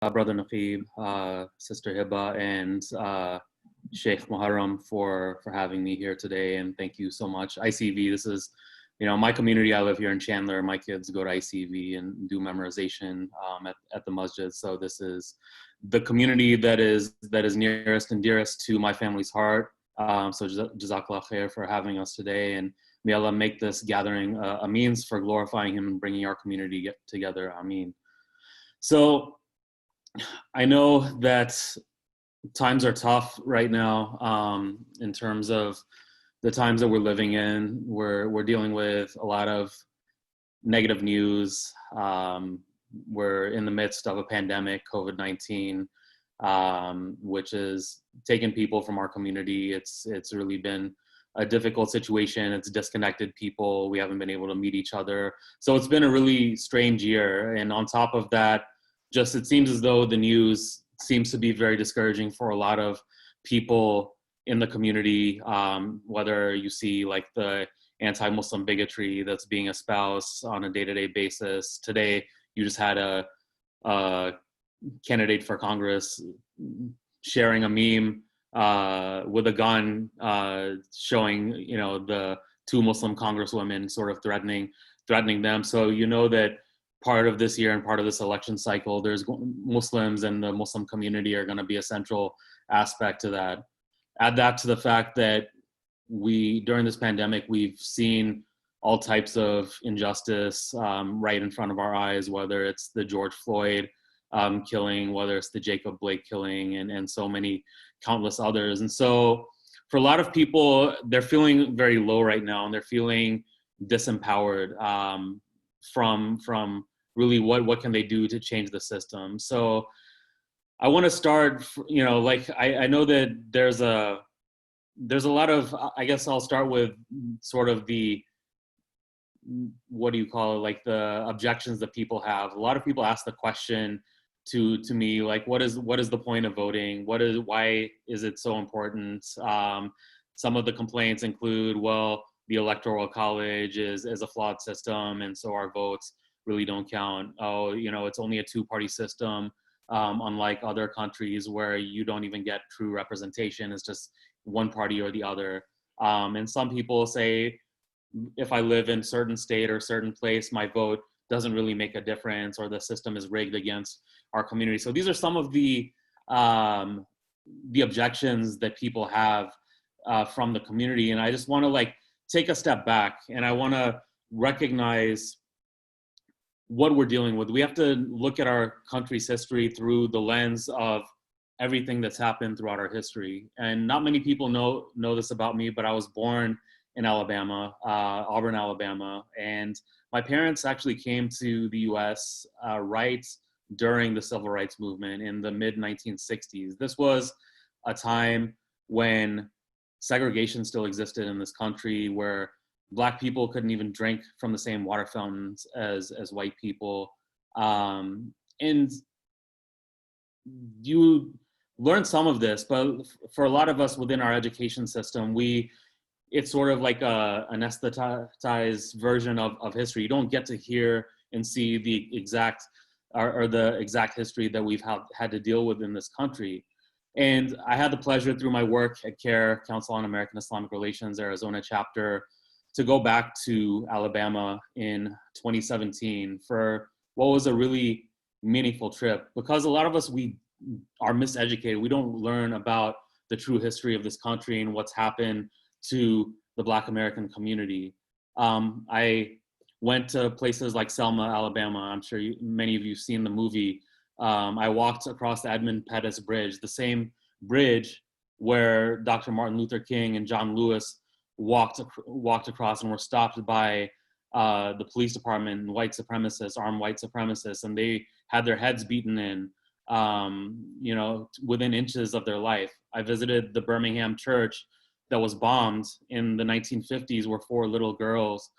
Brother Naqib, Sister Hiba, and Sheikh Muharram for having me here today. And thank you so much. ICV, this is, my community. I live here in Chandler. My kids go to ICV and do memorization at the masjid. So this is the community that is nearest and dearest to my family's heart. So Jazakallah khair for having us today. And may Allah make this gathering a means for glorifying Him and bringing our community together. Ameen. So I know that times are tough right now in terms of the times that we're living in. We're dealing with a lot of negative news. We're in the midst of a pandemic, COVID-19, which is taking people from our community. It's really been a difficult situation. It's disconnected people. We haven't been able to meet each other. So it's been a really strange year. And on top of that, just it seems as though the news seems to be very discouraging for a lot of people in the community, whether you see like the anti-Muslim bigotry that's being espoused on a day-to-day basis. Today, you just had a candidate for Congress sharing a meme with a gun showing, the two Muslim congresswomen sort of threatening them. So you know that part of this year and part of this election cycle, there's Muslims and the Muslim community are going to be a central aspect to that. Add that to the fact that during this pandemic, we've seen all types of injustice right in front of our eyes, whether it's the George Floyd killing, whether it's the Jacob Blake killing, and so many countless others. And so for a lot of people, they're feeling very low right now, and they're feeling disempowered from really what can they do to change the system. So I want to start, I know that there's a lot of, I guess I'll start with sort of the, what do you call it, like the objections that people have. A lot of people ask the question to me, like, what is the point of voting? Why is it so important? Some of the complaints include, well, the electoral college is a flawed system, and so our votes really don't count. Oh, it's only a two-party system, unlike other countries where you don't even get true representation. It's just one party or the other. And some people say, if I live in certain state or certain place, my vote doesn't really make a difference, or the system is rigged against our community. So these are some of the objections that people have from the community. And I just want to take a step back, and I want to recognize what we're dealing with. We have to look at our country's history through the lens of everything that's happened throughout our history. And not many people know this about me, but I was born in Alabama, Auburn, Alabama. And my parents actually came to the US right during the Civil Rights Movement in the mid-1960s. This was a time when segregation still existed in this country, where Black people couldn't even drink from the same water fountains as white people. And you learn some of this, but for a lot of us within our education system, it's sort of like a anesthetized version of history. You don't get to hear and see the exact history that we've had to deal with in this country. And I had the pleasure through my work at CAIR, Council on American Islamic Relations, Arizona chapter, to go back to Alabama in 2017 for what was a really meaningful trip, because a lot of us, we are miseducated. We don't learn about the true history of this country and what's happened to the Black American community. I went to places like Selma, Alabama. I'm sure many of you have seen the movie. I walked across the Edmund Pettus Bridge, the same bridge where Dr. Martin Luther King and John Lewis walked across and were stopped by the police department and armed white supremacists, and they had their heads beaten in, within inches of their life. I visited the Birmingham church that was bombed in the 1950s, where 4 little girls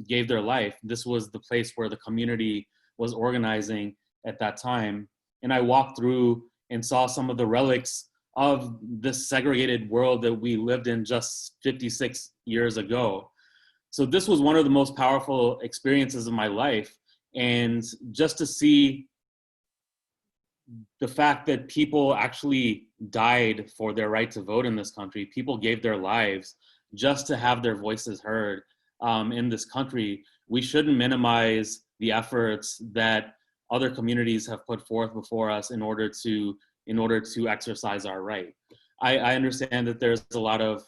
gave their life. This was the place where the community was organizing at that time. And I walked through and saw some of the relics of this segregated world that we lived in just 56 years ago. So this was one of the most powerful experiences of my life. And just to see the fact that people actually died for their right to vote in this country, people gave their lives just to have their voices heard in this country. We shouldn't minimize the efforts that other communities have put forth before us in order to exercise our right. I understand that there's a lot of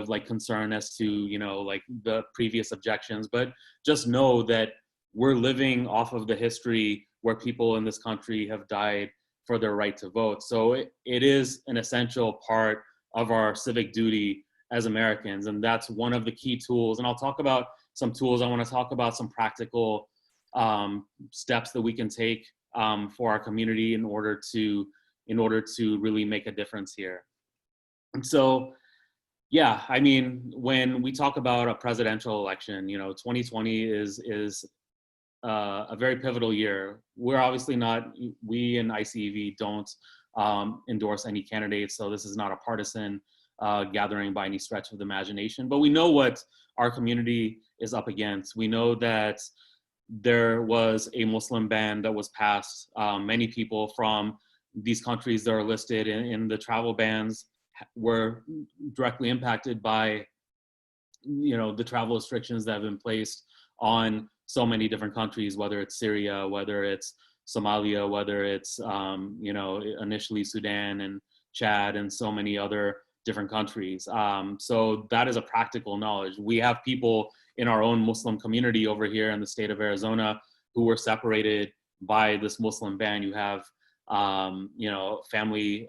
like concern as to, you know, like the previous objections, but just know that we're living off of the history where people in this country have died for their right to vote. So it is an essential part of our civic duty as Americans, and that's one of the key tools. And I'll talk about some tools. I want to talk about some practical steps that we can take for our community in order to really make a difference here. And so, yeah, I mean, when we talk about a presidential election, you know, 2020 is a very pivotal year. We're obviously not, we in ICEV don't endorse any candidates, so this is not a partisan gathering by any stretch of the imagination, but we know what our community is up against. We know that there was a Muslim ban that was passed. Many people from these countries that are listed in the travel bans were directly impacted by, you know, the travel restrictions that have been placed on so many different countries, whether it's Syria, whether it's Somalia, whether it's, you know, initially Sudan and Chad and so many other different countries. So that is a practical knowledge. We have people in our own Muslim community over here in the state of Arizona who were separated by this Muslim ban. You have, you know, family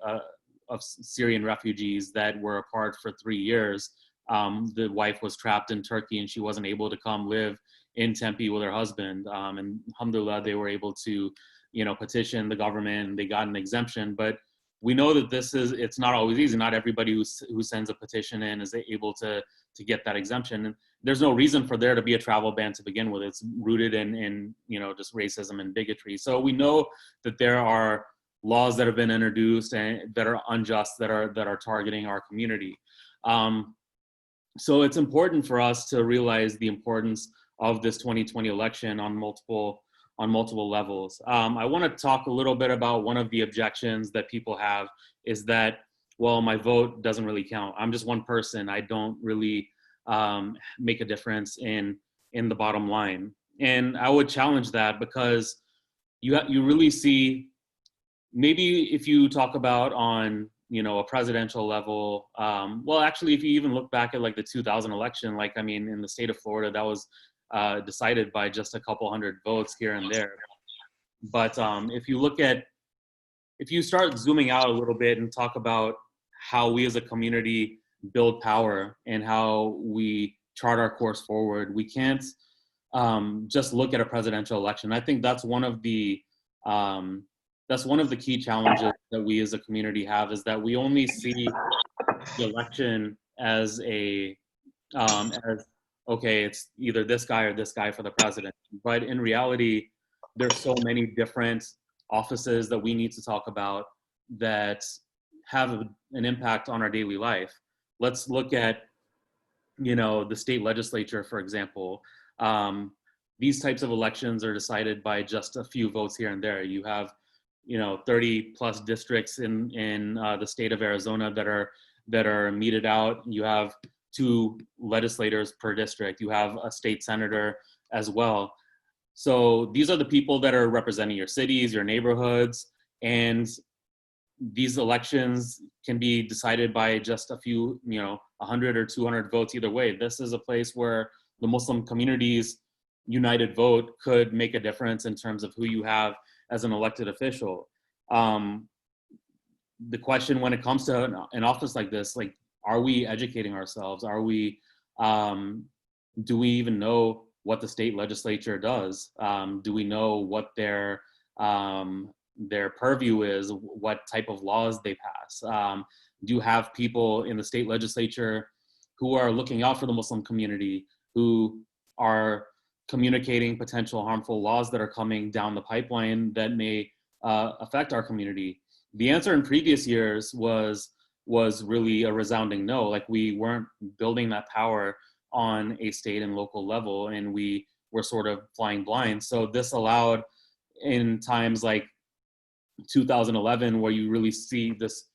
of Syrian refugees that were apart for 3 years. The wife was trapped in Turkey and she wasn't able to come live in Tempe with her husband. And alhamdulillah, they were able to, you know, petition the government and they got an exemption. But we know that it's not always easy. Not everybody who sends a petition in is able to get that exemption. And there's no reason for there to be a travel ban to begin with. It's rooted in you know, just racism and bigotry. So we know that there are laws that have been introduced and that are unjust, that are targeting our community. So it's important for us to realize the importance of this 2020 election on multiple levels. I want to talk a little bit about one of the objections that people have is that, well, my vote doesn't really count. I'm just one person. I don't really make a difference in the bottom line. And I would challenge that, because you really see, maybe if you talk about on, you know, a presidential level, well, actually, if you even look back at like the 2000 election, like, I mean, in the state of Florida, that was decided by just a couple hundred votes here and there. But if you start zooming out a little bit and talk about how we as a community build power and how we chart our course forward, we can't just look at a presidential election. I think that's one of the key challenges that we as a community have, is that we only see the election as okay, it's either this guy or this guy for the president. But in reality, there's so many different offices that we need to talk about that have an impact on our daily life. Let's look at, you know, the state legislature, for example. These types of elections are decided by just a few votes here and there. You have, you know, 30 plus districts in the state of Arizona that are meted out. You have 2 legislators per district. You have a state senator as well. So these are the people that are representing your cities, your neighborhoods, and these elections can be decided by just a few, you know, 100 or 200 votes either way. This is a place where the Muslim community's united vote could make a difference in terms of who you have as an elected official. The question when it comes to an office like this, like, are we educating ourselves? Are we, do we even know what the state legislature does? Do we know what their purview is, what type of laws they pass? Do you have people in the state legislature who are looking out for the Muslim community, who are communicating potential harmful laws that are coming down the pipeline that may affect our community? The answer in previous years was really a resounding no. Like, we weren't building that power on a state and local level, and we were sort of flying blind. So this allowed, in times like 2011, where you really see this,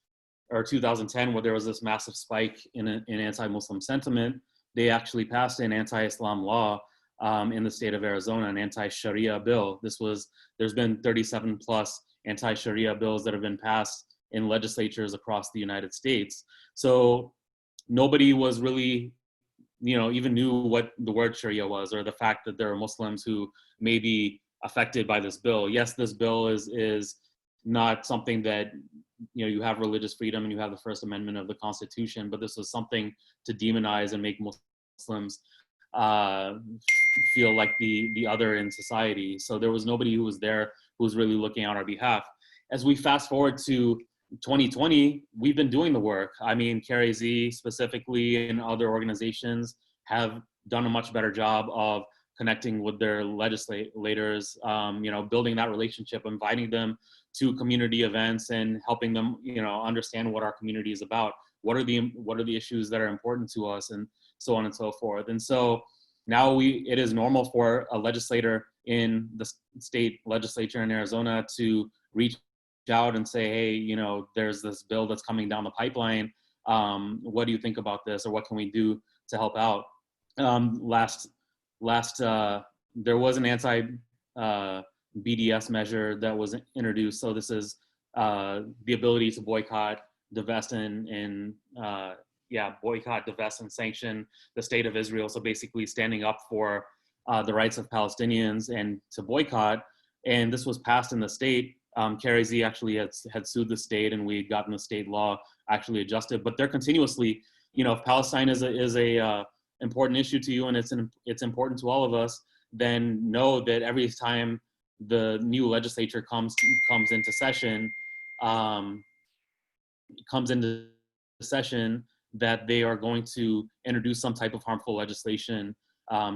or 2010, where there was this massive spike in anti-Muslim sentiment, they actually passed an anti-Islam law in the state of Arizona, an anti-Sharia bill. There's been 37 plus anti-Sharia bills that have been passed in legislatures across the United States. So nobody was really, even knew what the word Sharia was, or the fact that there are Muslims who may be affected by this bill. Yes, this bill is not something that, you have religious freedom and you have the First Amendment of the Constitution, but this was something to demonize and make Muslims uh, feel like the other in society. So there was nobody who was there who was really looking on our behalf. As we fast forward to 2020, we've been doing the work. I mean, CAIR specifically and other organizations have done a much better job of connecting with their legislators, building that relationship, inviting them to community events and helping them, understand what our community is about. What are the issues that are important to us, and so on and so forth. And so now it is normal for a legislator in the state legislature in Arizona to reach out and say, hey, there's this bill that's coming down the pipeline. What do you think about this, or what can we do to help out? There was an anti BDS measure that was introduced. So this is the ability to boycott, divest, and boycott, divest, and sanction the state of Israel. So basically standing up for the rights of Palestinians and to boycott. And this was passed in the state. CAIR actually had sued the state, and we had gotten the state law actually adjusted. But they're continuously, if Palestine is a important issue to you, and it's important to all of us, then know that every time the new legislature comes into session, that they are going to introduce some type of harmful legislation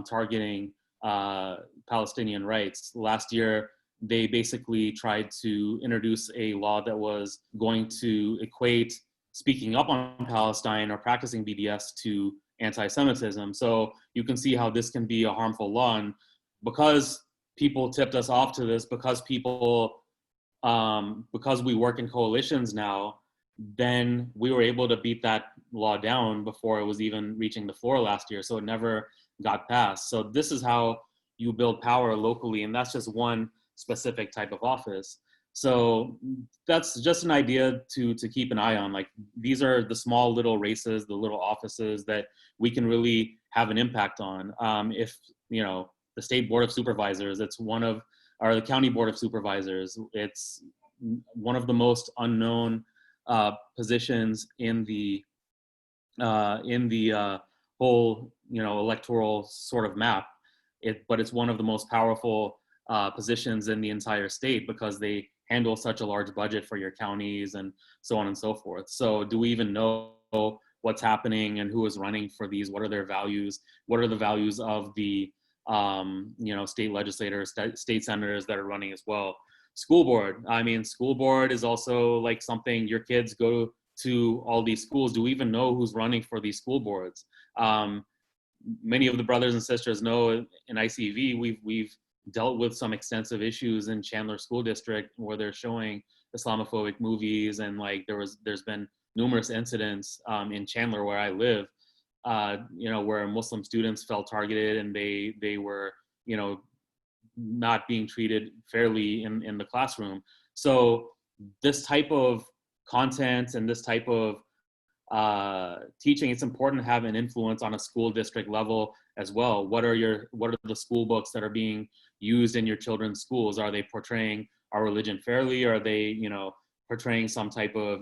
targeting Palestinian rights. Last year, they basically tried to introduce a law that was going to equate speaking up on Palestine or practicing BDS to anti-Semitism. So you can see how this can be a harmful law. And because people tipped us off to this, because we work in coalitions now, then we were able to beat that law down before it was even reaching the floor last year. So it never got passed. So this is how you build power locally, and that's just one specific type of office. So that's just an idea to keep an eye on. Like, these are the small little races, the little offices that we can really have an impact on. If, the state board of supervisors, or the county board of supervisors, it's one of the most unknown positions in the whole, electoral sort of map. But it's one of the most powerful positions in the entire state, because they handle such a large budget for your counties and so on and so forth. So do we even know what's happening and who is running for these? What are their values? What are the values of the state legislators, state senators that are running as well? School board. I mean, school board is also like something, your kids go to all these schools. Do we even know who's running for these school boards? Many of the brothers and sisters know in ICV, we've dealt with some extensive issues in Chandler School District where they're showing Islamophobic movies, and like there's been numerous incidents in Chandler where I live, where Muslim students felt targeted, and they were, not being treated fairly in the classroom. So this type of content and this type of teaching, it's important to have an influence on a school district level as well. What are the school books that are being used in your children's schools? Are they portraying our religion fairly? Or are they, portraying some type of,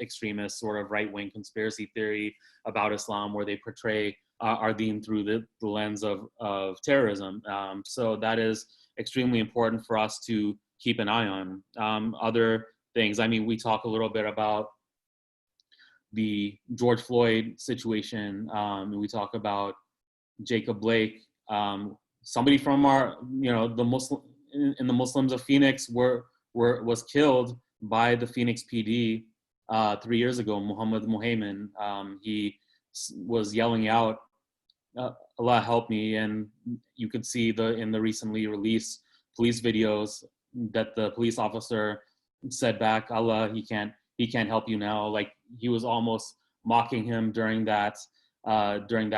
extremist sort of right-wing conspiracy theory about Islam, where they portray our deen through the lens of terrorism? So that is extremely important for us to keep an eye on. Other things, I mean, we talk a little bit about the George Floyd situation. We talk about Jacob Blake. Somebody from our, the Muslims of Phoenix was killed by the Phoenix PD 3 years ago. Muhammad Muhaymin. He was yelling out, "Allah help me!" And you could see in the recently released police videos that the police officer said back, Allah, he can't help you now. Like he was almost mocking him during that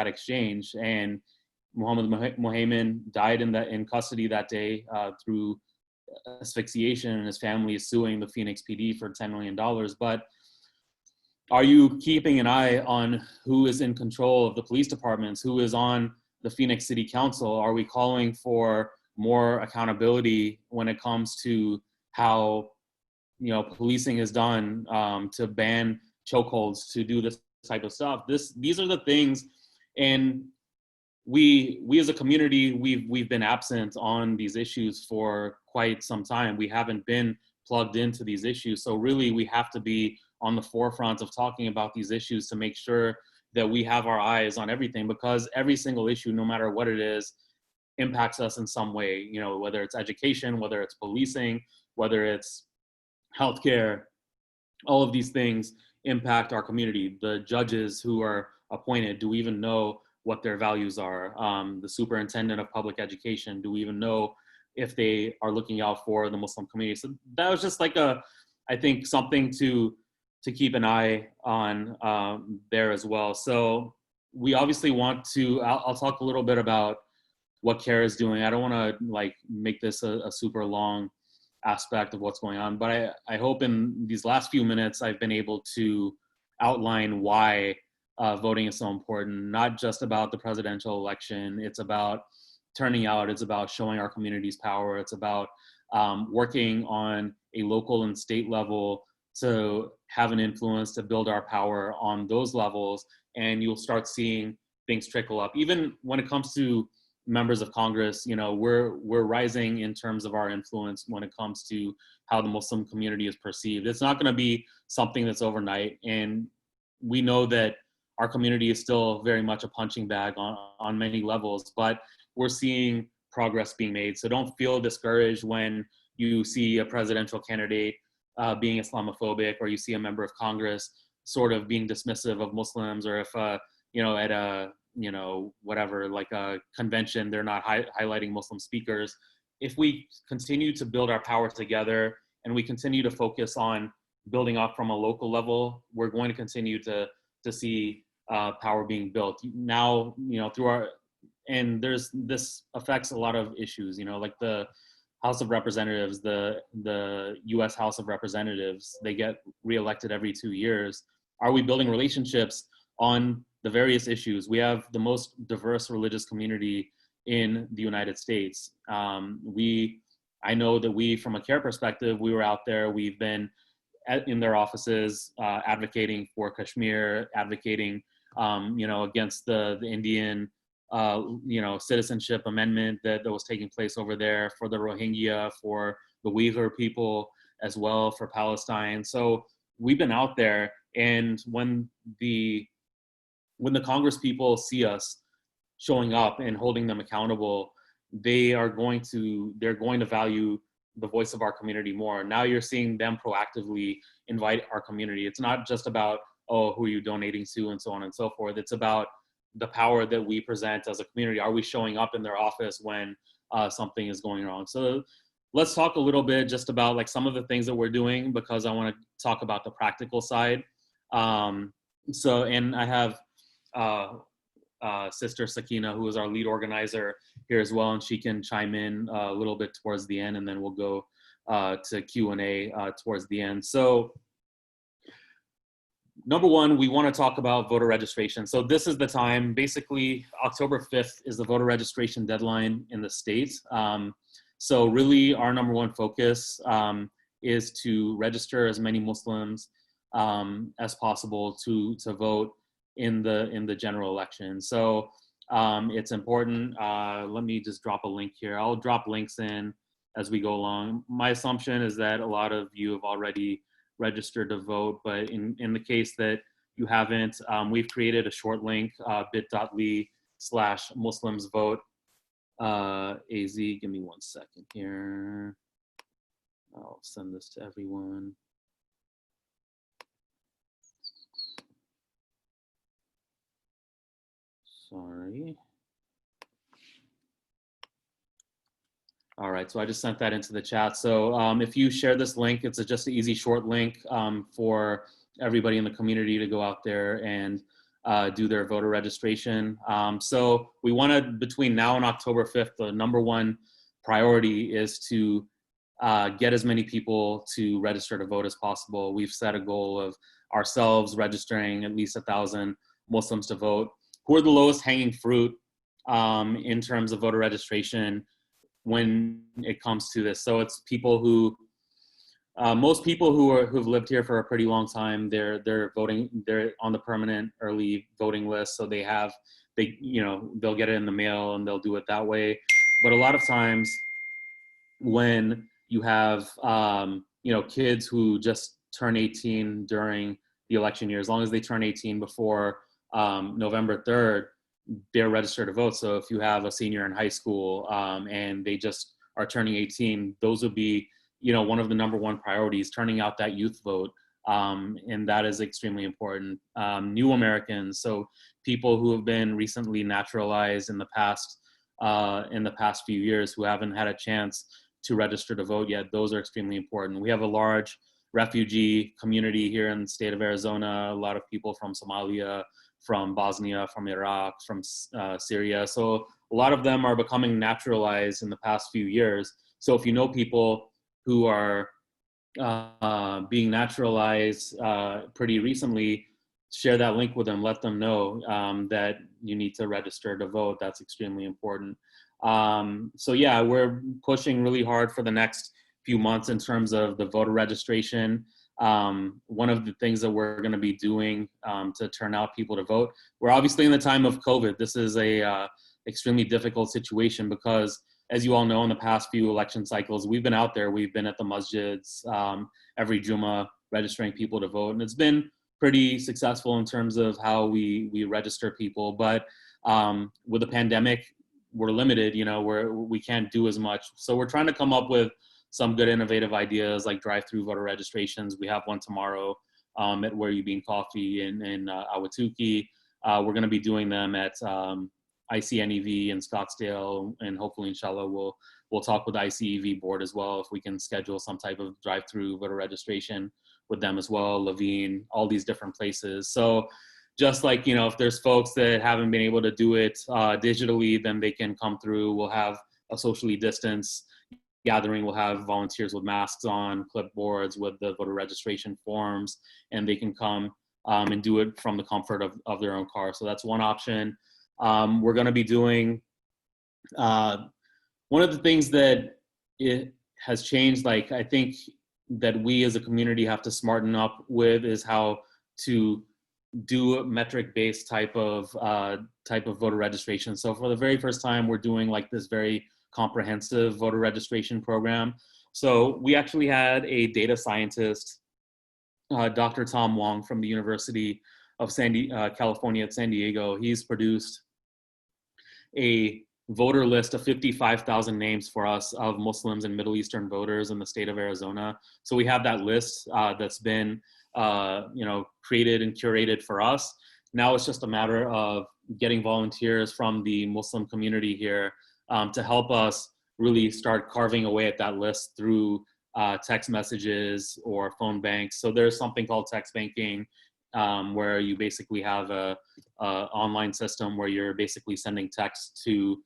exchange. And Muhammad Mohaimin died in custody that day through asphyxiation, and his family is suing the Phoenix PD for $10 million. But are you keeping an eye on who is in control of the police departments, who is on the Phoenix City Council? Are we calling for more accountability when it comes to how policing is done, to ban chokeholds, to do this type of stuff? These are the things, and we as a community, we've been absent on these issues for quite some time. We haven't been plugged into these issues. So really, we have to be on the forefront of talking about these issues to make sure that we have our eyes on everything, because every single issue, no matter what it is, impacts us in some way. Whether it's education, whether it's policing, whether it's healthcare, all of these things impact our community. The judges who are appointed, do we even know what their values are? The superintendent of public education, do we even know if they are looking out for the Muslim community? So that was just like I think something to keep an eye on there as well. So we obviously want to, I'll talk a little bit about what CAIR is doing. I don't want to like make this a super long aspect of what's going on, but I hope in these last few minutes I've been able to outline why voting is so important. Not just about the presidential election, it's about turning out, it's about showing our community's power, it's about working on a local and state level to have an influence, to build our power on those levels, and you'll start seeing things trickle up. Even when it comes to members of Congress, we're rising in terms of our influence when it comes to how the Muslim community is perceived. It's not going to be something that's overnight, and we know that our community is still very much a punching bag on many levels, but we're seeing progress being made. So don't feel discouraged when you see a presidential candidate being Islamophobic, or you see a member of Congress sort of being dismissive of Muslims, or if at a whatever, like a convention, they're not highlighting Muslim speakers. If we continue to build our power together and we continue to focus on building up from a local level, we're going to continue to see power being built. Now, and this affects a lot of issues, like the House of Representatives, the US House of Representatives, they get reelected every 2 years. Are we building relationships on the various issues? We have the most diverse religious community in the United States. I know that we, from a CAIR perspective, we were out there, we've been in their offices advocating for Kashmir, advocating against the Indian citizenship amendment that was taking place over there, for the Rohingya, for the Uyghur people as well, for Palestine. So we've been out there, and when the Congress people see us showing up and holding them accountable, they're going to value the voice of our community more. Now you're seeing them proactively invite our community. It's not just about, oh, who are you donating to, and so on and so forth. It's about the power that we present as a community. Are we showing up in their office when something is going wrong? So let's talk a little bit just about like some of the things that we're doing, because I want to talk about the practical side. And I have Sister Sakina, who is our lead organizer here as well, and she can chime in a little bit towards the end, and then we'll go to Q&A towards the end. So number one, we want to talk about voter registration. So this is the time, basically October 5th is the voter registration deadline in the state. So really our number one focus is to register as many Muslims as possible to vote in the general election. So it's important. Let me just drop a link here. I'll drop links in as we go along. My assumption is that a lot of you have already registered to vote, but in the case that you haven't, we've created a short link, bit.ly/MuslimsVote AZ. Give me 1 second here. I'll send this to everyone. Sorry. All right, so I just sent that into the chat. So if you share this link, it's just an easy short link for everybody in the community to go out there and do their voter registration. So we wanted, between now and October 5th, the number one priority is to get as many people to register to vote as possible. We've set a goal of ourselves registering at least 1,000 Muslims to vote. Who are the lowest hanging fruit in terms of voter registration when it comes to this? So it's people who, most people who've lived here for a pretty long time, they're voting, they're on the permanent early voting list, so they'll get it in the mail and they'll do it that way. But a lot of times when you have kids who just turn 18 during the election year, as long as they turn 18 before November 3rd, they're registered to vote. So if you have a senior in high school and they just are turning 18, those would be, one of the number one priorities, turning out that youth vote. And that is extremely important. New Americans, so people who have been recently naturalized in the past few years who haven't had a chance to register to vote yet, those are extremely important. We have a large refugee community here in the state of Arizona, a lot of people from Somalia, from Bosnia, from Iraq, from Syria. So a lot of them are becoming naturalized in the past few years. So if you know people who are being naturalized pretty recently, share that link with them, let them know that you need to register to vote. That's extremely important. So yeah, we're pushing really hard for the next few months in terms of the voter registration. One of the things that we're going to be doing to turn out people to vote, we're obviously in the time of COVID. This is a extremely difficult situation because, as you all know, in the past few election cycles, we've been out there, we've been at the masjids every Jummah registering people to vote. And it's been pretty successful in terms of how we register people. But with the pandemic, we're limited, we can't do as much. So we're trying to come up with some good innovative ideas like drive-through voter registrations. We have one tomorrow at Where You Bean Coffee in Ahwatukee. We're going to be doing them at ICNEV in Scottsdale, and hopefully, inshallah, we'll talk with the ICEV board as well if we can schedule some type of drive-through voter registration with them as well. Levine, all these different places. So just like, if there's folks that haven't been able to do it digitally, then they can come through. We'll have a socially distanced gathering. We'll have volunteers with masks on, clipboards with the voter registration forms, and they can come and do it from the comfort of their own car. So that's one option. We're going to be doing one of the things that it has changed, like I think that we as a community have to smarten up with, is how to do a metric-based type of voter registration. So for the very first time, we're doing like this very comprehensive voter registration program. So we actually had a data scientist, Dr. Tom Wong from the University of California at San Diego. He's produced a voter list of 55,000 names for us of Muslims and Middle Eastern voters in the state of Arizona. So we have that list that's been created and curated for us. Now it's just a matter of getting volunteers from the Muslim community here to help us really start carving away at that list through text messages or phone banks. So there's something called text banking, where you basically have a online system where you're basically sending text to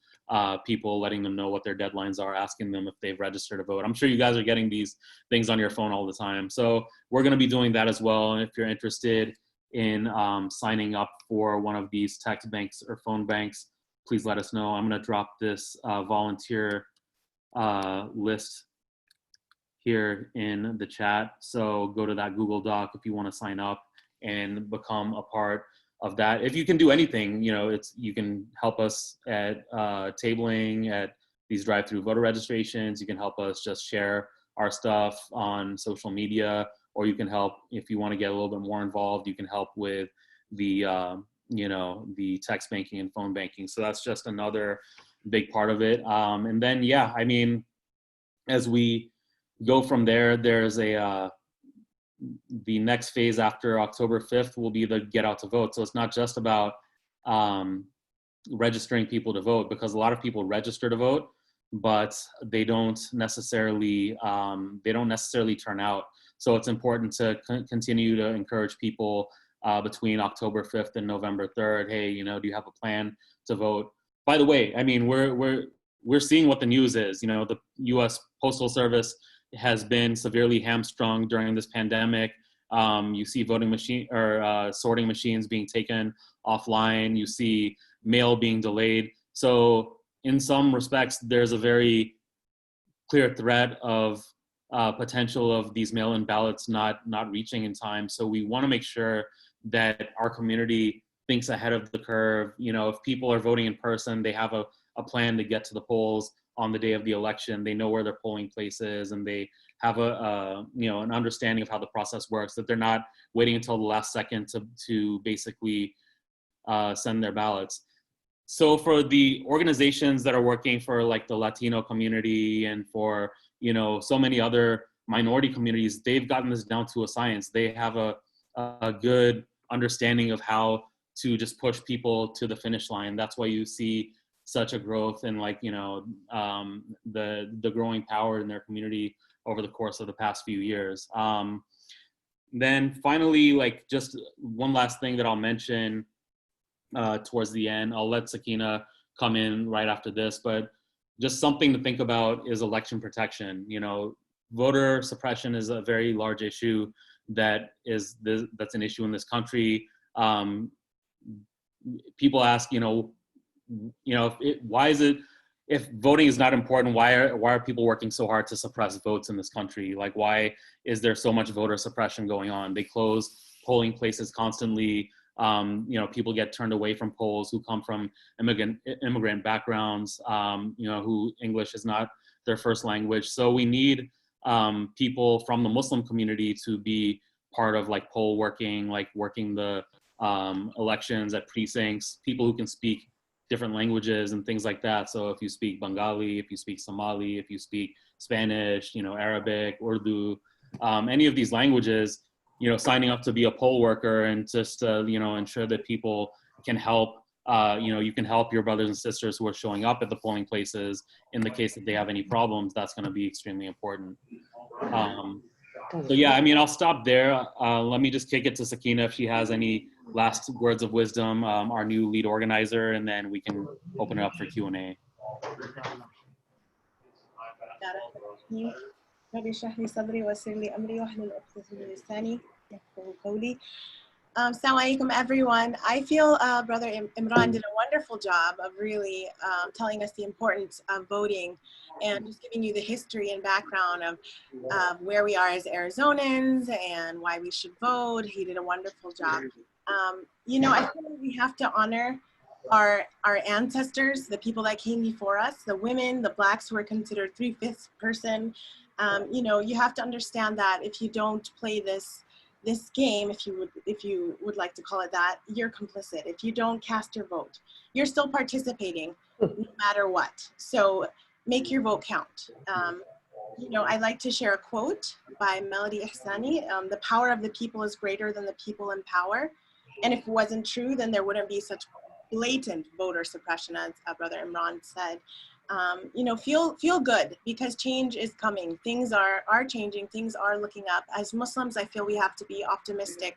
people, letting them know what their deadlines are, asking them if they've registered to vote. I'm sure you guys are getting these things on your phone all the time. So we're going to be doing that as well. And if you're interested in signing up for one of these text banks or phone banks, please let us know. I'm going to drop this volunteer list here in the chat. So go to that Google Doc if you want to sign up and become a part of that. If you can do anything, you can help us at tabling at these drive-through voter registrations. You can help us just share our stuff on social media, or you can help, if you want to get a little bit more involved, you can help with the the text banking and phone banking. So that's just another big part of it. And then, yeah, I mean, as we go from there, there's the next phase after October 5th will be the get out to vote. So it's not just about registering people to vote, because a lot of people register to vote, but they don't necessarily turn out. So it's important to continue to encourage people between October 5th and November 3rd. Hey, you know, do you have a plan to vote? By the way, I mean, we're seeing what the news is. You know, the U.S. Postal Service has been severely hamstrung during this pandemic. You see voting machine or sorting machines being taken offline. You see mail being delayed. So in some respects, there's a very clear threat of potential of these mail-in ballots not reaching in time. So we want to make sure that our community thinks ahead of the curve. You know, if people are voting in person, they have a plan to get to the polls on the day of the election. They know where their polling place is, and they have an understanding of how the process works, that they're not waiting until the last second to basically send their ballots. So for the organizations that are working for like the Latino community and for, you know, so many other minority communities, they've gotten this down to a science. They have a good understanding of how to just push people to the finish line. That's why you see such a growth in, like, you know, the growing power in their community over the course of the past few years. Then finally, like, just one last thing that I'll mention towards the end. I'll let Sakina come in right after this, but just something to think about is election protection. You know, voter suppression is a very large issue that's an issue in this country. People ask, why is it, if voting is not important, why are people working so hard to suppress votes in this country? Like, why is there so much voter suppression going on? They close polling places constantly. People get turned away from polls who come from immigrant backgrounds, who English is not their first language. So we need people from the Muslim community to be part of, like, poll working, like working the elections at precincts, people who can speak different languages and things like that. So if you speak Bengali, if you speak Somali, if you speak Spanish, Arabic, Urdu, any of these languages, signing up to be a poll worker and just, ensure that people can help, you can help your brothers and sisters who are showing up at the polling places in the case that they have any problems. That's going to be extremely important. So yeah, I mean, I'll stop there. Let me just kick it to Sakina if she has any last words of wisdom, our new lead organizer, and then we can open it up for Q&A. Assalamu alaikum, everyone. I feel Brother Imran did a wonderful job of really telling us the importance of voting and just giving you the history and background of where we are as Arizonans and why we should vote. He did a wonderful job. I feel like we have to honor our ancestors, the people that came before us, the women, the blacks who are considered 3/5 person. You have to understand that if you don't play this game, if you would like to call it that, you're complicit. If you don't cast your vote, you're still participating no matter what. So make your vote count. I'd like to share a quote by Melody Ihsani. The power of the people is greater than the people in power. And if it wasn't true, then there wouldn't be such blatant voter suppression, as Brother Imran said. Feel good, because change is coming. Things are changing. Things are looking up. As Muslims, I feel we have to be optimistic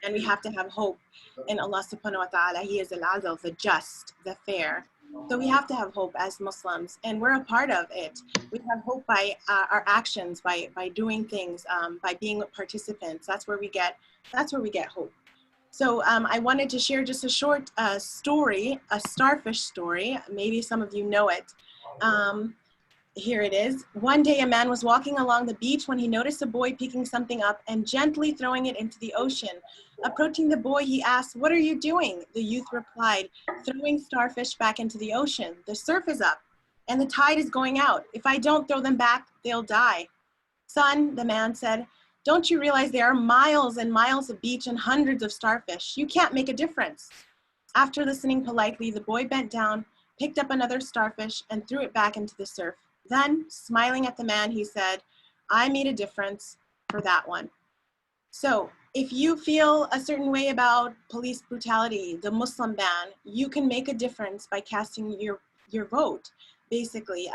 and we have to have hope in Allah subhanahu wa ta'ala. He is al-adl, the just, the fair. So we have to have hope as Muslims, and we're a part of it. We have hope by our actions, by doing things, by being participants. That's where we get hope. So I wanted to share just a short story, a starfish story. Maybe some of you know it. Here it is. One day a man was walking along the beach when he noticed a boy picking something up and gently throwing it into the ocean. Approaching the boy, he asked, "What are you doing?" The youth replied, "Throwing starfish back into the ocean. The surf is up and the tide is going out. If I don't throw them back, they'll die." "Son," the man said, "don't you realize there are miles and miles of beach and hundreds of starfish? You can't make a difference." After listening politely, the boy bent down, picked up another starfish, and threw it back into the surf. Then, smiling at the man, he said, "I made a difference for that one." So, if you feel a certain way about police brutality, the Muslim ban, you can make a difference by casting your vote. basically.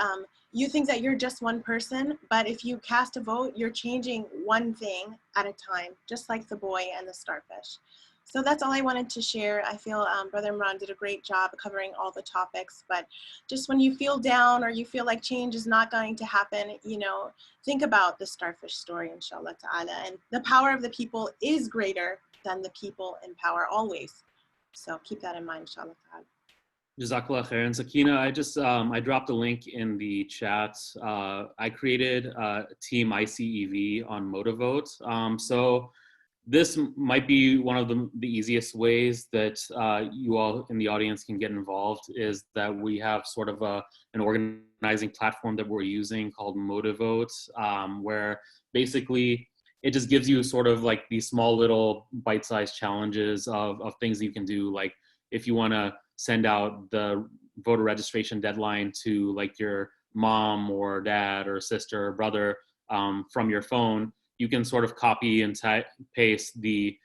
You think that you're just one person, but if you cast a vote, you're changing one thing at a time, just like the boy and the starfish. So that's all I wanted to share. I feel Brother Imran did a great job covering all the topics, but just when you feel down or you feel like change is not going to happen, you know, think about the starfish story, inshallah ta'ala. And the power of the people is greater than the people in power always. So keep that in mind, inshallah ta'ala. Jazakallah khair. And Sakina, I dropped a link in the chat. I created Team ICEV on Motivote. So this might be one of the easiest ways that you all in the audience can get involved, is that we have sort of an organizing platform that we're using called Motivote, where basically it just gives you sort of like these small little bite-sized challenges of things you can do. Like if you want to send out the voter registration deadline to like your mom or dad or sister or brother from your phone, you can sort of copy and paste the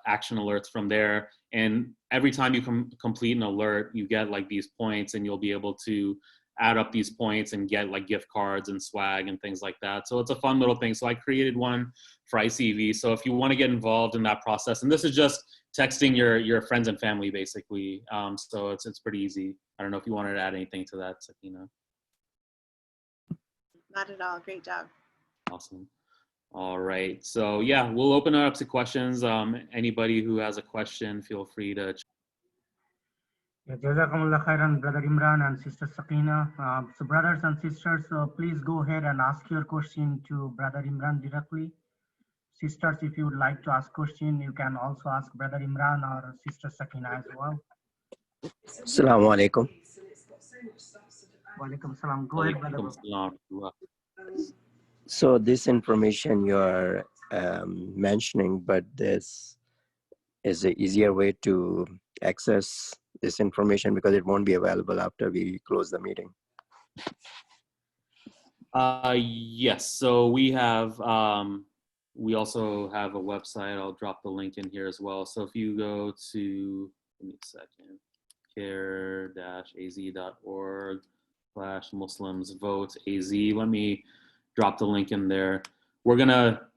action alerts from there. And every time you complete an alert, you get like these points, and you'll be able to add up these points and get like gift cards and swag and things like that. So it's a fun little thing. So I created one for ICV. So if you want to get involved in that process, and this is just texting your friends and family basically. So it's pretty easy. I don't know if you wanted to add anything to that, Sakina. Not at all. Great job. Awesome. All right. So yeah, we'll open it up to questions. Anybody who has a question, feel free to. Jazakumullah khairan, Brother Imran and Sister Sakina. So brothers and sisters, please go ahead and ask your question to Brother Imran directly. Sisters, if you would like to ask question, you can also ask Brother Imran or Sister Sakina as well. Assalamu alaikum. Walaikum salam. Go ahead, Brother. So this information you are mentioning, but this is an easier way to access this information because it won't be available after we close the meeting. Yes. So we have, we also have a website. I'll drop the link in here as well. So if you go to, give me a second, cair-az.org/MuslimsVoteAZ. Let me drop the link in there. We're gonna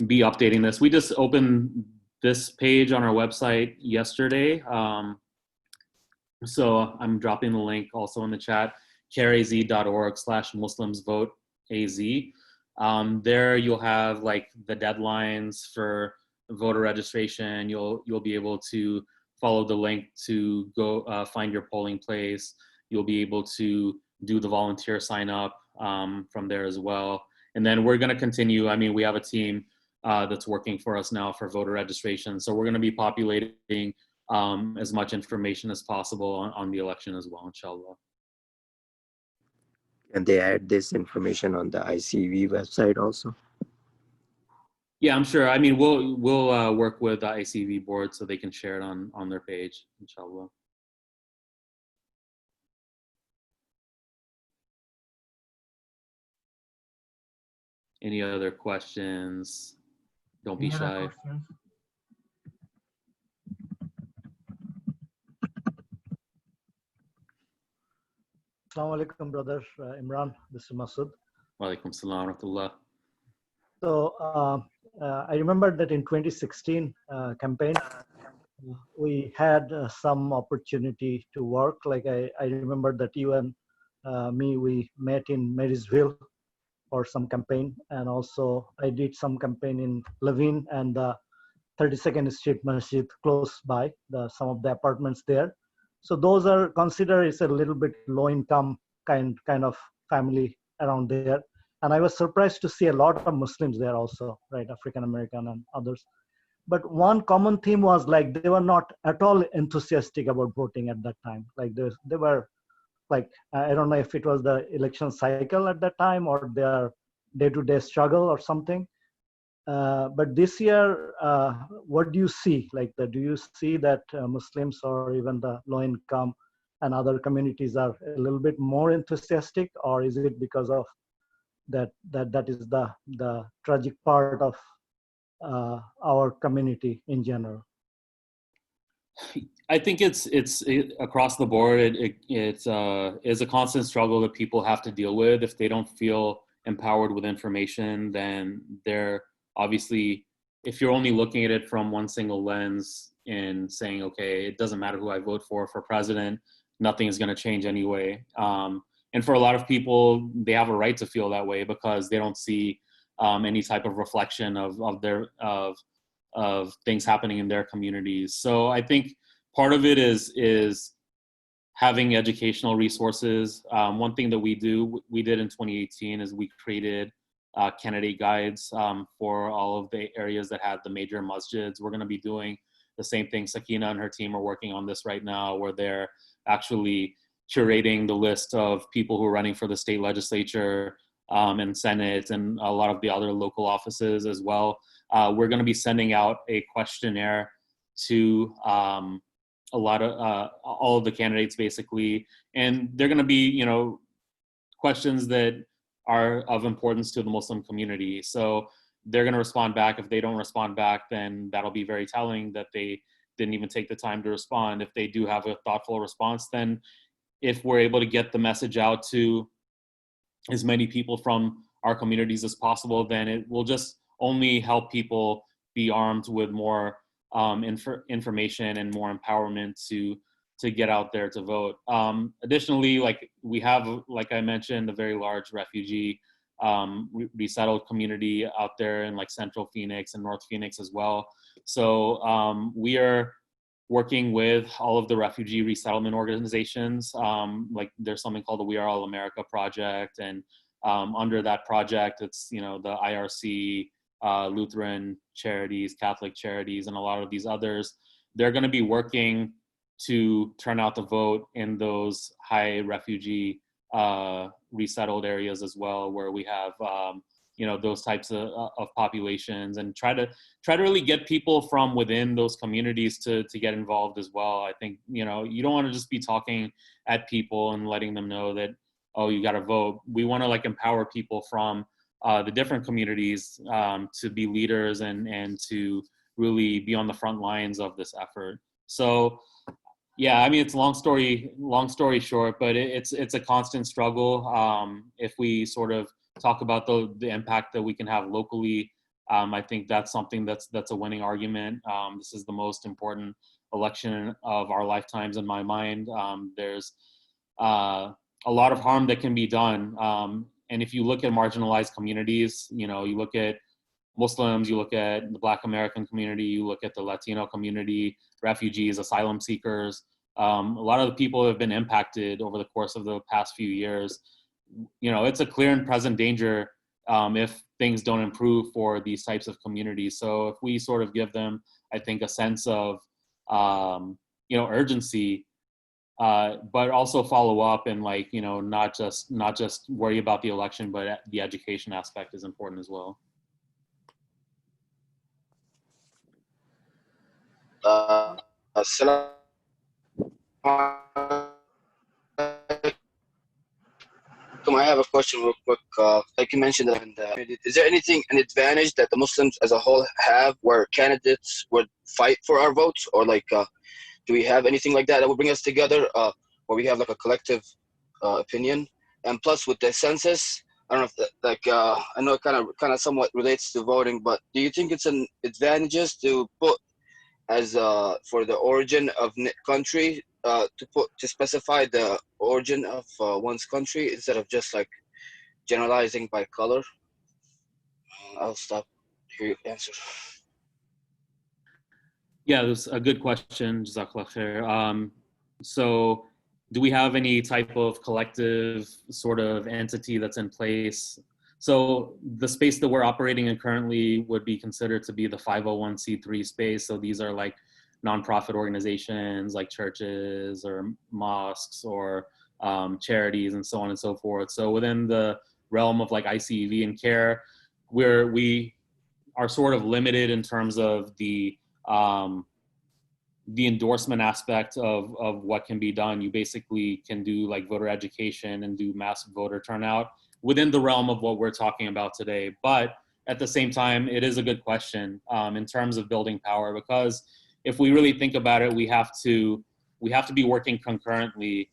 be updating this. We just opened this page on our website yesterday. So I'm dropping the link also in the chat, cair-az.org/MuslimsVoteAZ. There you'll have like the deadlines for voter registration. You'll be able to follow the link to go find your polling place. You'll be able to do the volunteer sign up from there as well. And then we're gonna continue. I mean, we have a team that's working for us now for voter registration. So we're gonna be populating as much information as possible on the election as well, inshallah. And they add this information on the ICV website also? Yeah, I'm sure. I mean, we'll work with the ICV board so they can share it on their page, inshallah. Any other questions? Don't be shy. Assalamu alaikum, brother Imran. This is Masood. Wa alaikum salam wa rahmatullah. So I remember that in 2016 campaign, we had some opportunity to work. Like I remember that you and me, we met in Marysville for some campaign. And also I did some campaign in Levine and the 32nd Street Masjid close by, some of the apartments there. So those are considered it's a little bit low income kind of family around there. And I was surprised to see a lot of Muslims there also, right? African American and others. But one common theme was like, they were not at all enthusiastic about voting at that time. Like they were like, I don't know if it was the election cycle at that time or their day-to-day struggle or something. But this year, what do you see? Like, do you see that Muslims or even the low income and other communities are a little bit more enthusiastic, or is it because of that is the tragic part of our community in general? I think it's across the board. It is a constant struggle that people have to deal with. If they don't feel empowered with information, then they're obviously, if you're only looking at it from one single lens and saying, okay, it doesn't matter who I vote for president, nothing is going to change anyway. And for a lot of people, they have a right to feel that way because they don't see any type of reflection of things happening in their communities. So I think part of it is having educational resources. One thing that we did in 2018 is we created candidate guides for all of the areas that had the major masjids. We're going to be doing the same thing. Sakina and her team are working on this right now, where they're actually curating the list of people who are running for the state legislature and Senate and a lot of the other local offices as well. We're going to be sending out a questionnaire to a lot of all of the candidates basically, and they're going to be, you know, questions that are of importance to the Muslim community. So they're going to respond back. If they don't respond back, then that'll be very telling that they didn't even take the time to respond. If they do have a thoughtful response, then if we're able to get the message out to as many people from our communities as possible, then it will just only help people be armed with more information and more empowerment to get out there to vote. Additionally, like we have, like I mentioned, a very large refugee resettled community out there in like Central Phoenix and North Phoenix as well. So we are working with all of the refugee resettlement organizations. Like there's something called the We Are All America project, and under that project, it's, you know, the IRC, Lutheran charities, Catholic charities, and a lot of these others. They're going to be working to turn out the vote in those high refugee resettled areas as well, where we have you know, those types of populations, and try to really get people from within those communities to get involved as well. I think, you know, you don't want to just be talking at people and letting them know that, oh, you got to vote. We want to like empower people from the different communities to be leaders and to really be on the front lines of this effort. So yeah, I mean, it's long story short, but it's a constant struggle. If we sort of talk about the impact that we can have locally, I think that's something that's a winning argument. This is the most important election of our lifetimes in my mind. There's a lot of harm that can be done. And if you look at marginalized communities, you know, you look at Muslims, you look at the Black American community, you look at the Latino community, refugees, asylum seekers. A lot of the people have been impacted over the course of the past few years. You know, it's a clear and present danger if things don't improve for these types of communities. So if we sort of give them, I think, a sense of, you know, urgency, but also follow up and, like, you know, not just worry about the election, but the education aspect is important as well. I have a question real quick. Like you mentioned, is there an advantage that the Muslims as a whole have where candidates would fight for our votes? Or like, do we have anything like that would bring us together where we have like a collective opinion? And plus with the census, I don't know if that, like, I know it kind of somewhat relates to voting, but do you think it's an advantageous to put as for the origin of country to specify the origin of one's country instead of just like generalizing by color? I'll stop here. Answer. Yeah, that's a good question. Jazakallah khair. So do we have any type of collective sort of entity that's in place? So the space that we're operating in currently would be considered to be the 501c3 space. So these are like nonprofit organizations like churches or mosques or charities and so on and so forth. So within the realm of like ICEV and CAIR, we are sort of limited in terms of the endorsement aspect of what can be done. You basically can do like voter education and do mass voter turnout within the realm of what we're talking about today. But at the same time, it is a good question in terms of building power, because if we really think about it, we have to be working concurrently.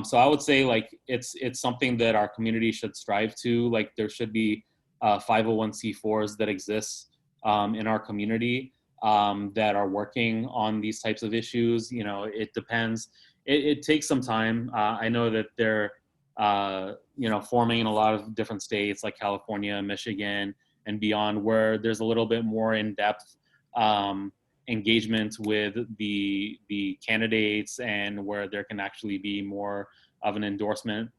So I would say like it's something that our community should strive to. Like there should be 501c4s that exist in our community that are working on these types of issues. You know, it depends. It takes some time. I know that they're you know, forming in a lot of different states like California, Michigan, and beyond, where there's a little bit more in-depth engagement with the candidates, and where there can actually be more of an endorsement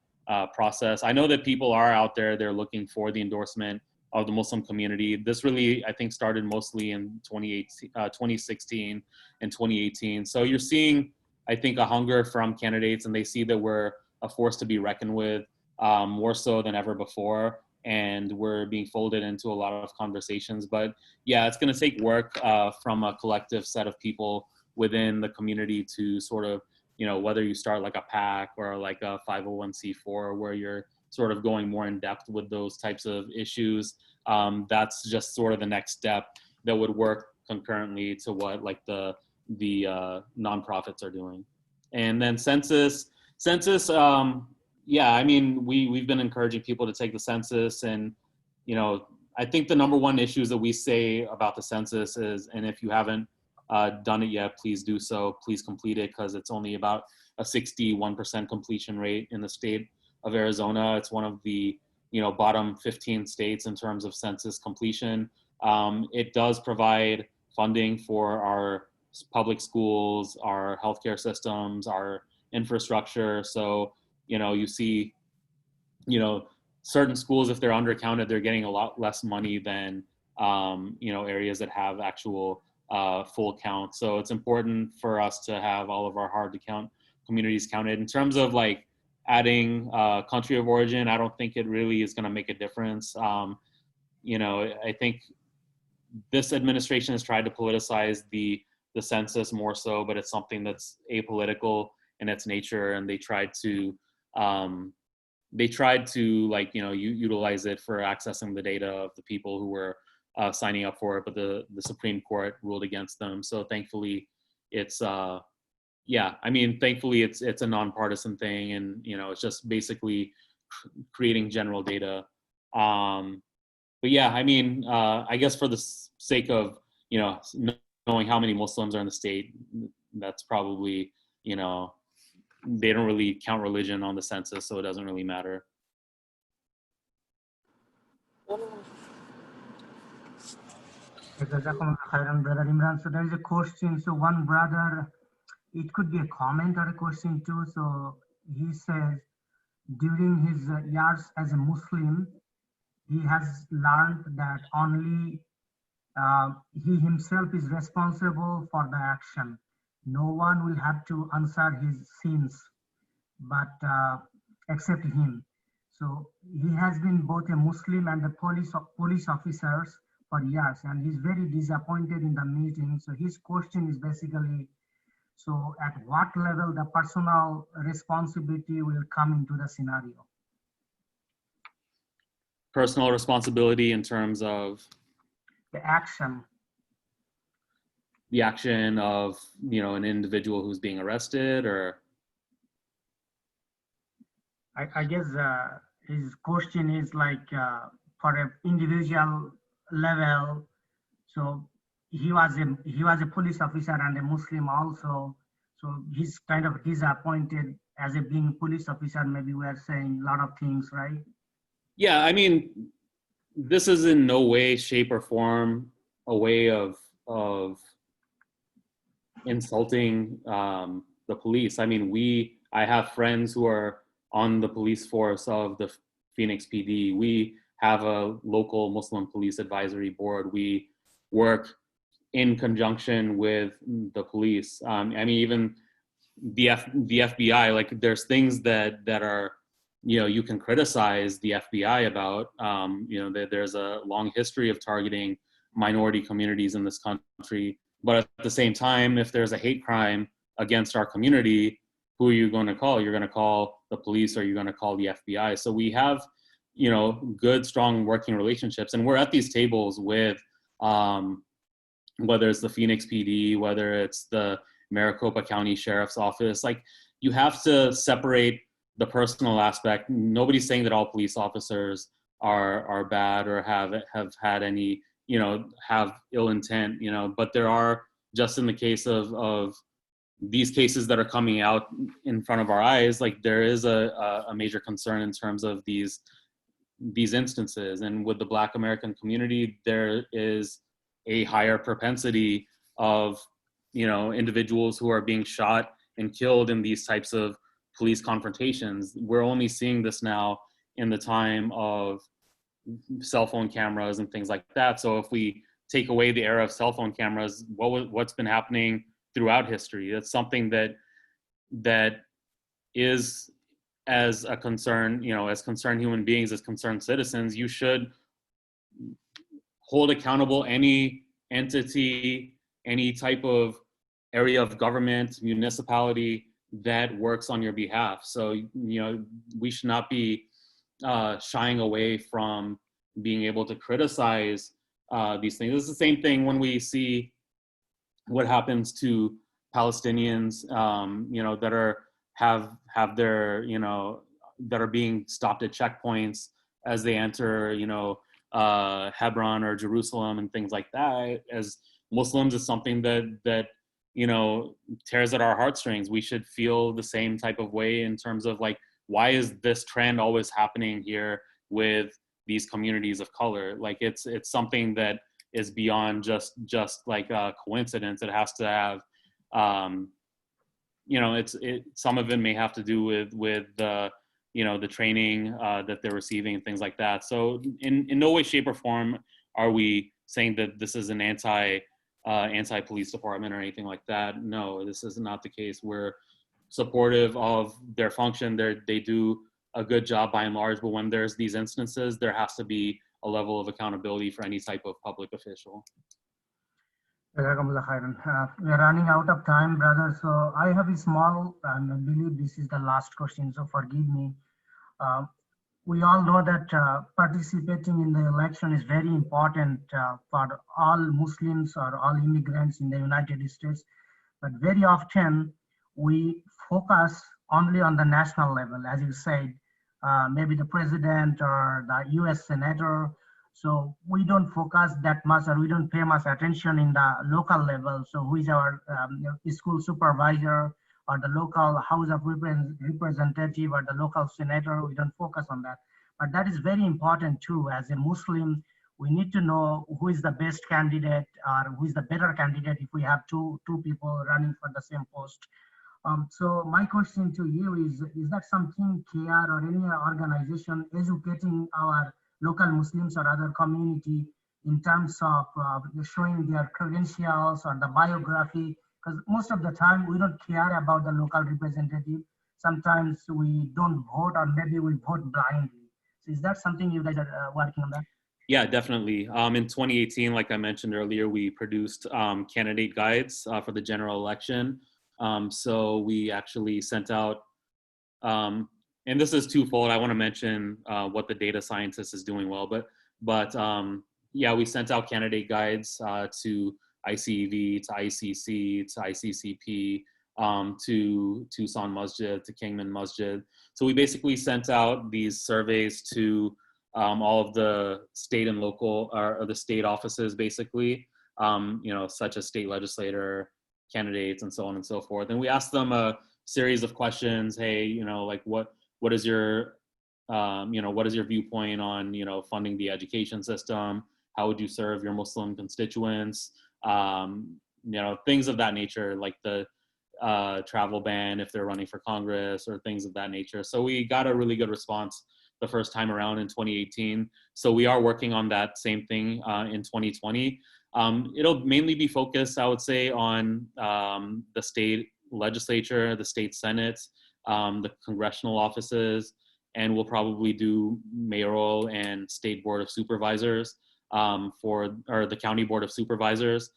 process. I know that people are out there, they're looking for the endorsement of the Muslim community. This really, I think, started mostly in 2016 and 2018. So you're seeing, I think, a hunger from candidates, and they see that we're a force to be reckoned with, more so than ever before. And we're being folded into a lot of conversations. But yeah, it's going to take work from a collective set of people within the community to sort of, you know, whether you start like a PAC or like a 501c4, where you're sort of going more in depth with those types of issues. That's just sort of the next step that would work concurrently to what like the nonprofits are doing. And then census, yeah, I mean, we've been encouraging people to take the census, and, you know, I think the number one issues that we say about the census is, and if you haven't done it yet, please do so, please complete it, because it's only about a 61% completion rate in the state of Arizona. It's one of the, you know, bottom 15 states in terms of census completion. It does provide funding for our public schools, our healthcare systems, our infrastructure. So, you know, you see, you know, certain schools, if they're undercounted, they're getting a lot less money than, you know, areas that have actual full count. So it's important for us to have all of our hard to count communities counted. In terms of like adding country of origin, I don't think it really is going to make a difference. You know, I think this administration has tried to politicize the census more so, but it's something that's apolitical in its nature, and they tried to like, you know, utilize it for accessing the data of the people who were signing up for it, but the Supreme Court ruled against them. So thankfully it's yeah, I mean, thankfully it's a nonpartisan thing, and, you know, it's just basically creating general data. But yeah, I mean, I guess for the sake of, you know, knowing how many Muslims are in the state, that's probably, you know, they don't really count religion on the census, so it doesn't really matter. Brother Imran. So there is a question. So one brother, it could be a comment or a question too. So he says, during his years as a Muslim, he has learned that only he himself is responsible for the action. No one will have to answer his sins, but except him. So he has been both a Muslim and a police officers for years, and he's very disappointed in the meeting. So his question is basically, so at what level the personal responsibility will come into the scenario? Personal responsibility in terms of the action of, you know, an individual who's being arrested, or I guess his question is like for an individual level. So he was a police officer and a Muslim also. So he's kind of disappointed as a being police officer. Maybe we are saying a lot of things, right? Yeah, I mean, this is in no way, shape, or form a way of insulting the police. I mean, I have friends who are on the police force of the Phoenix PD. We have a local Muslim police advisory board. We work in conjunction with the police. I mean, even the FBI, like there's things that are, you know, you can criticize the FBI about. You know, there's a long history of targeting minority communities in this country. But at the same time, if there's a hate crime against our community, who are you going to call? You're going to call the police, or you're going to call the FBI. So we have, you know, good, strong working relationships. And we're at these tables with whether it's the Phoenix PD, whether it's the Maricopa County Sheriff's Office. Like, you have to separate the personal aspect. Nobody's saying that all police officers are bad or have had any, have ill intent, but there are, just in the case of these cases that are coming out in front of our eyes, like, there is a major concern in terms of these instances. And with the Black American community, there is a higher propensity of, individuals who are being shot and killed in these types of police confrontations. We're only seeing this now in the time of cell phone cameras and things like that. So if we take away the era of cell phone cameras, what's been happening throughout history? It's something that is, as a concern, as concerned human beings, as concerned citizens, you should hold accountable any entity, any type of area of government, municipality that works on your behalf. So, we should not be shying away from being able to criticize these things. It's the same thing when we see what happens to Palestinians, that have their, that are being stopped at checkpoints as they enter, Hebron or Jerusalem and things like that. As Muslims, is something that tears at our heartstrings. We should feel the same type of way in terms of, like, why is this trend always happening here with these communities of color? Like, it's something that is beyond just like a coincidence. It has to have, some of it may have to do with the, the training that they're receiving and things like that. So in no way, shape, or form are we saying that this is an anti-police department or anything like that. No, this is not the case. We're supportive of their function. They do a good job by and large, but when there's these instances, there has to be a level of accountability for any type of public official. Jazakumullah khairan. We are running out of time, brother. So I have a small, and I believe this is the last question, so forgive me. We all know that participating in the election is very important for all Muslims or all immigrants in the United States. But very often we focus only on the national level, as you said, maybe the president or the US senator. So we don't focus that much, or we don't pay much attention in the local level. So who is our school supervisor, or the local House of Representative, or the local senator? We don't focus on that. But that is very important too. As a Muslim, we need to know who is the best candidate, or who is the better candidate if we have two people running for the same post. So my question to you is that something CAIR or any organization educating our local Muslims or other community in terms of showing their credentials or the biography? Because most of the time we don't care about the local representative. Sometimes we don't vote, or maybe we vote blindly. So is that something you guys are working on that? Yeah, definitely. In 2018, like I mentioned earlier, we produced candidate guides for the general election. So we actually sent out, and this is twofold. I want to mention what the data scientist is doing well, but yeah, we sent out candidate guides to ICEV, to ICC, to ICCP, to Tucson Masjid, to Kingman Masjid. So we basically sent out these surveys to all of the state and local, or the state offices, basically, such as state legislator, candidates, and so on and so forth. And we asked them a series of questions. Hey, like what is your, what is your viewpoint on, funding the education system? How would you serve your Muslim constituents? Things of that nature, like the travel ban if they're running for Congress, or things of that nature. So we got a really good response the first time around in 2018. So we are working on that same thing in 2020. It'll mainly be focused, I would say, on the state legislature, the state senate, the congressional offices, and we'll probably do mayoral and state board of supervisors or the county board of supervisors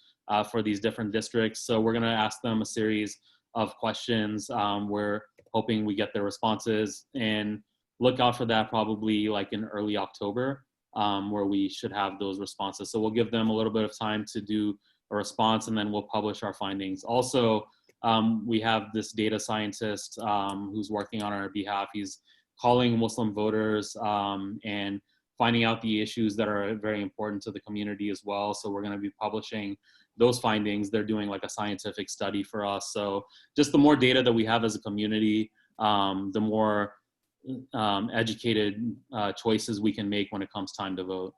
for these different districts. So we're going to ask them a series of questions. We're hoping we get their responses, and look out for that probably like in early October, where we should have those responses. So we'll give them a little bit of time to do a response, and then we'll publish our findings. Also, we have this data scientist who's working on our behalf. He's calling Muslim voters and finding out the issues that are very important to the community as well. So we're going to be publishing those findings. They're doing like a scientific study for us. So just the more data that we have as a community, the more educated choices we can make when it comes time to vote.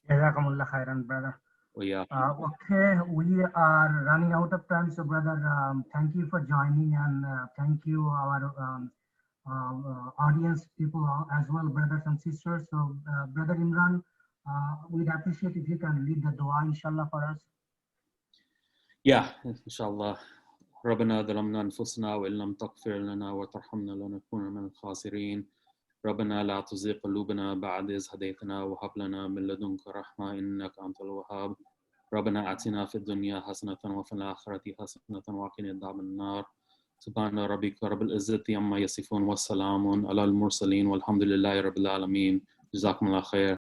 Jazakumullah khairan, brother. Well, yeah. Okay, we are running out of time, so brother, thank you for joining, and thank you our audience people as well, brothers and sisters. So brother Imran, we'd appreciate if you can lead the dua, inshallah, for us. Yeah, inshallah. ربنا ظلمنا أنفسنا وإن لم تغفر لنا وترحمنا لنكون من الخاسرين. ربنا لا تزغ قلوبنا بعد إذ هديتنا وهب لنا من لدنك رحمة إنك أنت الوهاب. ربنا آتنا في الدنيا حسنة وفي الآخرة حسنة وقنا عذاب النار. سبحان ربك رب العزة عما يصفون والسلام على المرسلين والحمد لله رب العالمين. جزاكم الله خير.